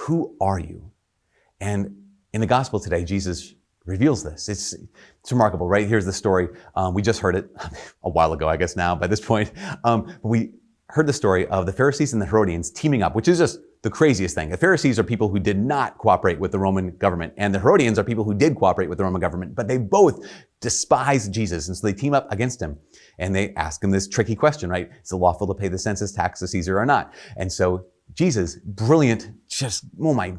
who are you? And in the gospel today, Jesus reveals this. It's remarkable, right? Here's the story. We just heard it a while ago, I guess now by this point. We heard the story of the Pharisees and the Herodians teaming up, which is just the craziest thing. The Pharisees are people who did not cooperate with the Roman government, and the Herodians are people who did cooperate with the Roman government, but they both despise Jesus, and so they team up against him. And they ask him this tricky question, right? Is it lawful to pay the census tax to Caesar or not? And so Jesus, brilliant, just, oh my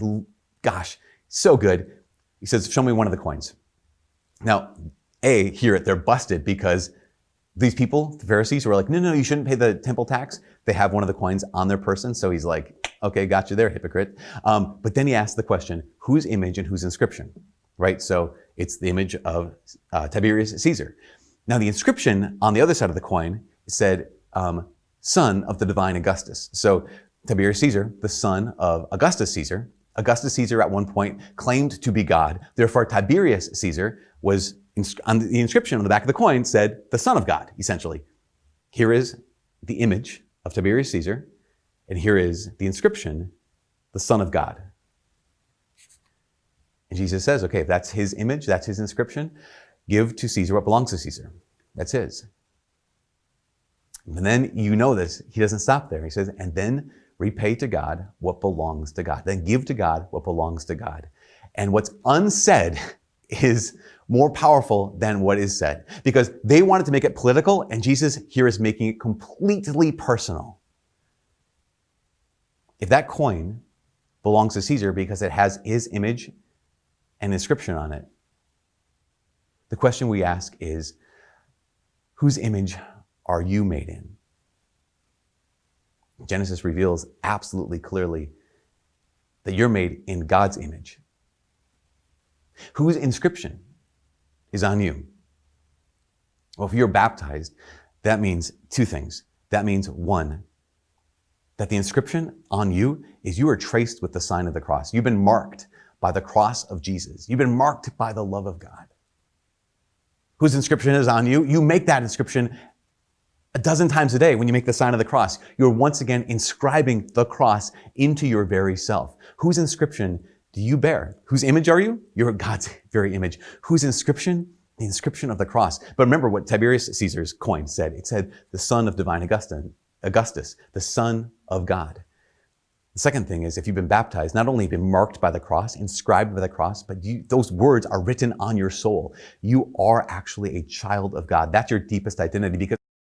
gosh, so good. He says, show me one of the coins. Now, they're busted because these people, the Pharisees, were like, no, you shouldn't pay the temple tax. They have one of the coins on their person. So he's like, okay, got you there, hypocrite. But then he asked the question, whose image and whose inscription, right? So it's the image of Tiberius Caesar. Now, the inscription on the other side of the coin said, son of the divine Augustus. So Tiberius Caesar, the son of Augustus Caesar. Augustus Caesar at one point claimed to be God. Therefore, Tiberius Caesar was, on the inscription on the back of the coin said, the son of God, essentially. Here is the image of Tiberius Caesar, and here is the inscription, the Son of God. And Jesus says, okay, if that's his image, that's his inscription, give to Caesar what belongs to Caesar. That's his. And then you know this, he doesn't stop there. He says, and then repay to God what belongs to God. Then give to God what belongs to God. And what's unsaid is more powerful than what is said, because they wanted to make it political, and Jesus here is making it completely personal. If that coin belongs to Caesar because it has his image and inscription on it, the question we ask is, whose image are you made in? Genesis reveals absolutely clearly that you're made in God's image. Whose inscription is on you? Well, if you're baptized, that means two things. That means, one, that the inscription on you is you are traced with the sign of the cross. You've been marked by the cross of Jesus. You've been marked by the love of God. Whose inscription is on you? You make that inscription a dozen times a day when you make the sign of the cross. You're once again inscribing the cross into your very self. Whose inscription do you bear? Whose image are you? You're God's very image. Whose inscription? The inscription of the cross. But remember what Tiberius Caesar's coin said. It said, the son of divine Augustus, the Son of God. The second thing is, if you've been baptized, not only have you been marked by the cross, inscribed by the cross, but those words are written on your soul. You are actually a child of God. That's your deepest identity, because